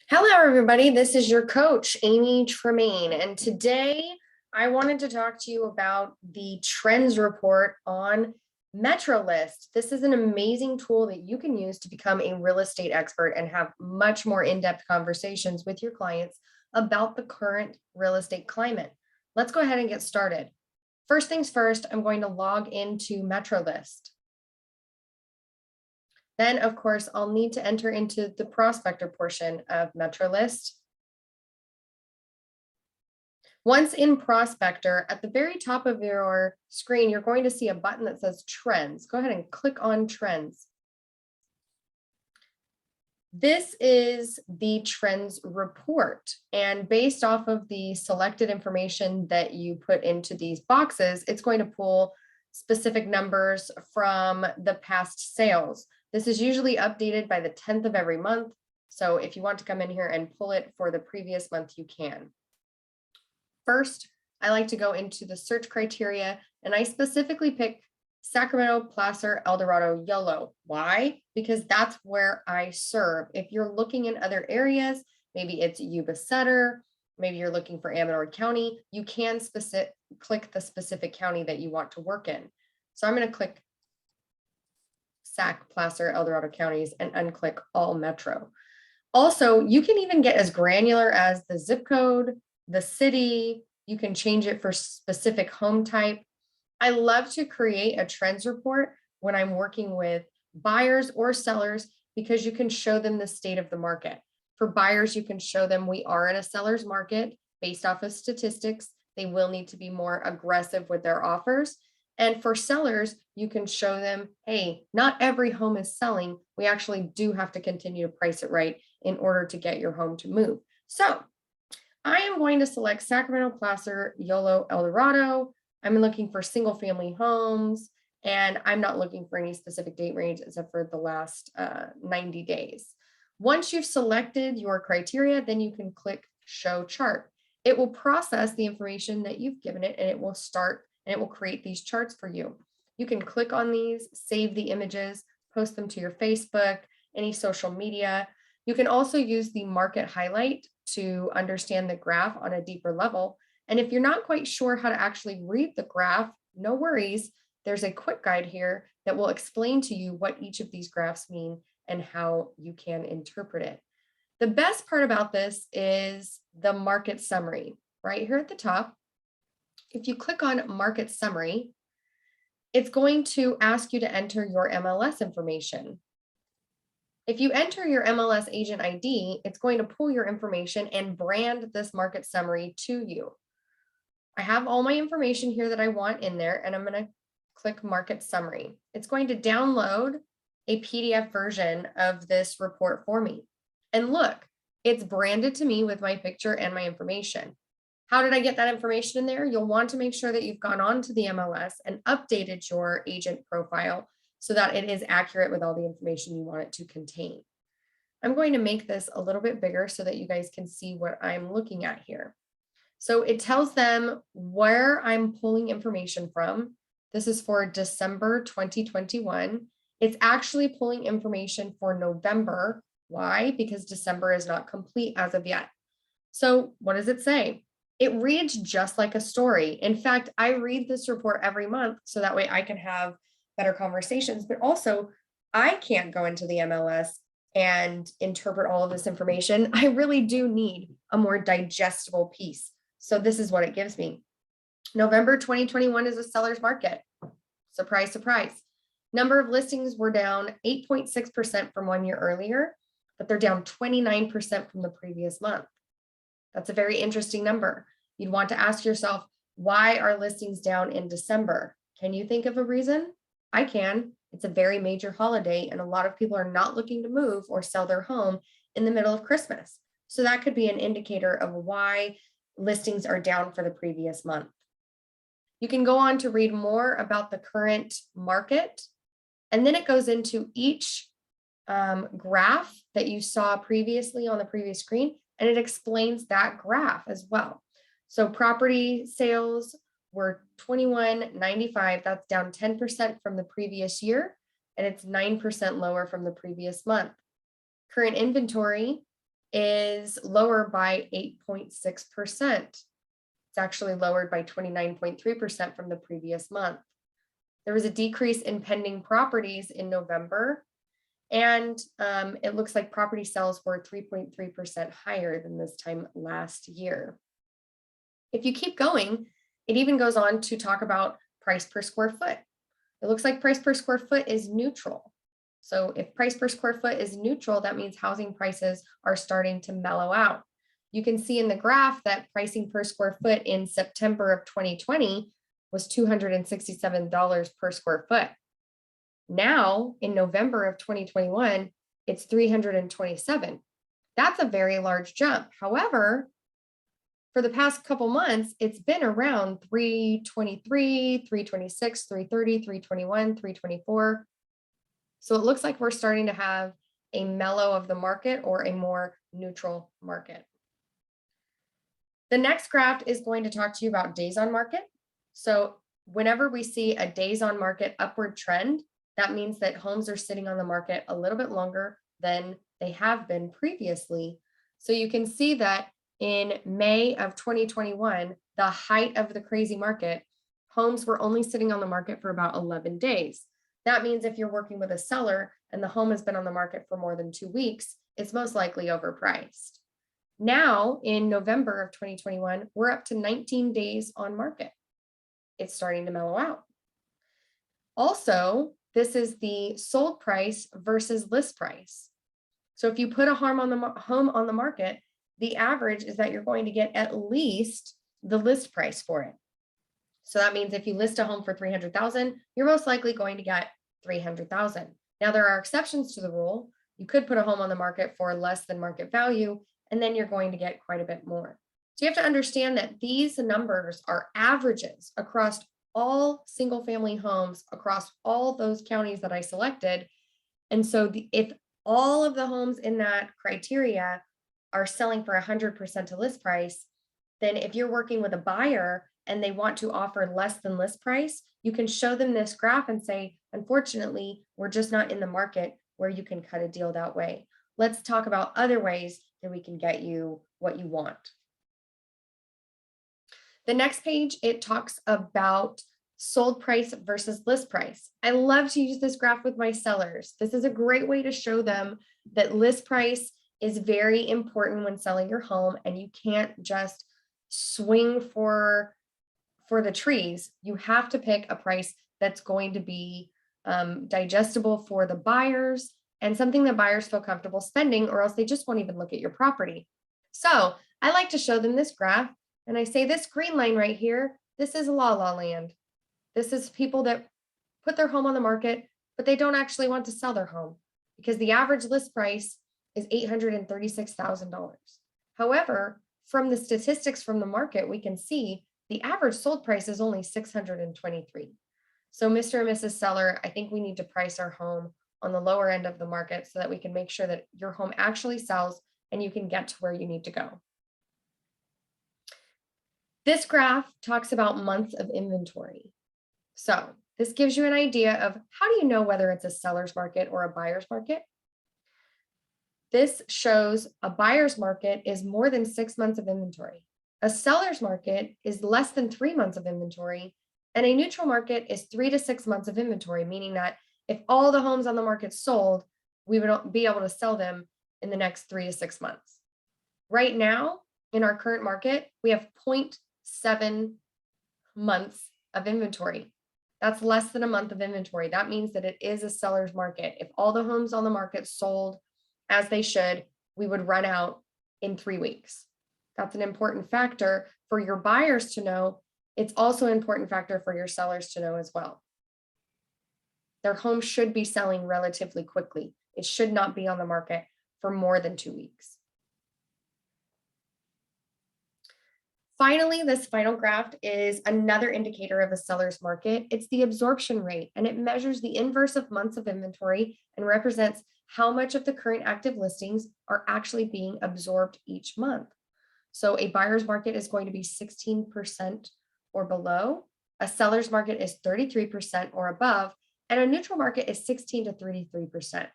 Hello, everybody. This is your coach, Amy Tremayne, and today I wanted to talk to you about the trends report on MetroList. This is an amazing tool that you can use to become a real estate expert and have much more in-depth conversations with your clients about the current real estate climate. Let's go ahead and get started. First things first, I'm going to log into MetroList. Then, of course, I'll need to enter into the prospector portion of MetroList. Once in Prospector, at the very top of your screen, you're going to see a button that says Trends. Go ahead and click on Trends. This is the Trends report, and based off of the selected information that you put into these boxes, it's going to pull specific numbers from the past sales. This is usually updated by the 10th of every month. So if you want to come in here and pull it for the previous month, you can. First, I like to go into the search criteria, and I specifically pick Sacramento, Placer, El Dorado, Yolo. Why? Because that's where I serve. If you're looking in other areas, maybe it's Yuba Sutter, maybe you're looking for Amador County, you can click the specific county that you want to work in. So I'm going to click Sac, Placer, El Dorado counties and unclick all metro. Also, you can even get as granular as the zip code, the city. You can change it for specific home type. I love to create a trends report when I'm working with buyers or sellers because you can show them the state of the market. For buyers, you can show them we are in a seller's market based off of statistics. They will need to be more aggressive with their offers. And for sellers, you can show them, hey, not every home is selling. We actually do have to continue to price it right in order to get your home to move. So I am going to select Sacramento, Placer, Yolo, El Dorado. I'm looking for single family homes, and I'm not looking for any specific date range except for the last 90 days. Once you've selected your criteria, then you can click show chart. It will process the information that you've given it, and it will create these charts for you. You can click on these, save the images, post them to your Facebook, any social media. You can also use the market highlight to understand the graph on a deeper level. And if you're not quite sure how to actually read the graph, no worries. There's a quick guide here that will explain to you what each of these graphs mean and how you can interpret it. The best part about this is the market summary right here at the top. If you click on market summary, it's going to ask you to enter your MLS information. If you enter your MLS agent ID, it's going to pull your information and brand this market summary to you. I have all my information here that I want in there, and I'm going to click market summary. It's going to download a PDF version of this report for me. And look, it's branded to me with my picture and my information. How did I get that information in there? You'll want to make sure that you've gone on to the MLS and updated your agent profile so that it is accurate with all the information you want it to contain. I'm going to make this a little bit bigger so that you guys can see what I'm looking at here. So it tells them where I'm pulling information from. This is for December 2021. It's actually pulling information for November. Why? Because December is not complete as of yet. So what does it say? It reads just like a story. In fact, I read this report every month so that way I can have better conversations, but also I can't go into the MLS and interpret all of this information. I really do need a more digestible piece. So this is what it gives me. November 2021 is a seller's market. Surprise, surprise. Number of listings were down 8.6% from 1 year earlier, but they're down 29% from the previous month. That's a very interesting number. You'd want to ask yourself, why are listings down in December? Can you think of a reason? I can. It's a very major holiday, and a lot of people are not looking to move or sell their home in the middle of Christmas. So that could be an indicator of why listings are down for the previous month. You can go on to read more about the current market, and then it goes into each graph that you saw previously on the previous screen, and it explains that graph as well. So property sales were 2195. That's down 10% from the previous year, and it's 9% lower from the previous month. Current inventory is lower by 8.6%. It's actually lowered by 29.3% from the previous month. There was a decrease in pending properties in November, and it looks like property sales were 3.3% higher than this time last year. If you keep going, it even goes on to talk about price per square foot. It looks like price per square foot is neutral. So if price per square foot is neutral, that means housing prices are starting to mellow out. You can see in the graph that pricing per square foot in September of 2020 was $267 per square foot. Now, in November of 2021, it's $327. That's a very large jump. However, for the past couple months, it's been around 323, 326, 330, 321, 324. So it looks like we're starting to have a mellow of the market or a more neutral market. The next graph is going to talk to you about days on market. So whenever we see a days on market upward trend, that means that homes are sitting on the market a little bit longer than they have been previously. So you can see that in May of 2021, the height of the crazy market, homes were only sitting on the market for about 11 days. That means if you're working with a seller and the home has been on the market for more than 2 weeks, it's most likely overpriced. Now, in November of 2021, we're up to 19 days on market. It's starting to mellow out. Also, this is the sold price versus list price. So if you put a home on the market, the average is that you're going to get at least the list price for it. So that means if you list a home for $300,000, you're most likely going to get $300,000. Now there are exceptions to the rule. You could put a home on the market for less than market value, and then you're going to get quite a bit more. So you have to understand that these numbers are averages across all single family homes across all those counties that I selected. And so if all of the homes in that criteria are selling for 100% to list price, then if you're working with a buyer and they want to offer less than list price, you can show them this graph and say, unfortunately, we're just not in the market where you can cut a deal that way. Let's talk about other ways that we can get you what you want. The next page, it talks about sold price versus list price. I love to use this graph with my sellers. This is a great way to show them that list price is very important when selling your home, and you can't just swing for the trees. You have to pick a price that's going to be digestible for the buyers and something that buyers feel comfortable spending, or else they just won't even look at your property. So I like to show them this graph, and I say this green line right here, this is la la land. This is people that put their home on the market, but they don't actually want to sell their home because the average list price is $836,000. However, from the statistics from the market, we can see the average sold price is only $623,000. So Mr. and Mrs. Seller, I think we need to price our home on the lower end of the market so that we can make sure that your home actually sells and you can get to where you need to go. This graph talks about months of inventory. So this gives you an idea of how do you know whether it's a seller's market or a buyer's market? This shows a buyer's market is more than 6 months of inventory. A seller's market is less than 3 months of inventory, and a neutral market is 3 to 6 months of inventory, meaning that if all the homes on the market sold, we would be able to sell them in the next 3 to 6 months. Right now, in our current market, we have 0.7 months of inventory. That's less than a month of inventory. That means that it is a seller's market. If all the homes on the market sold as they should, we would run out in 3 weeks. That's an important factor for your buyers to know. It's also an important factor for your sellers to know as well. Their home should be selling relatively quickly. It should not be on the market for more than 2 weeks. Finally, this final graph is another indicator of a seller's market. It's the absorption rate, and it measures the inverse of months of inventory and represents how much of the current active listings are actually being absorbed each month. So a buyer's market is going to be 16% or below. A seller's market is 33% or above, and a neutral market is 16 to 33%.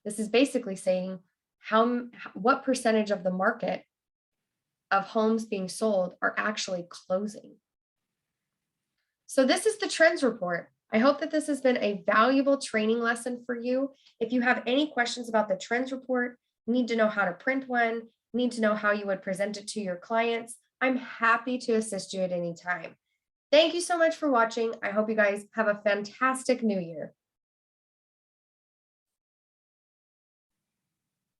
This is basically saying what percentage of the market of homes being sold are actually closing. So this is the trends report. I hope that this has been a valuable training lesson for you. If you have any questions about the trends report, need to know how to print one, need to know how you would present it to your clients, I'm happy to assist you at any time. Thank you so much for watching. I hope you guys have a fantastic new year.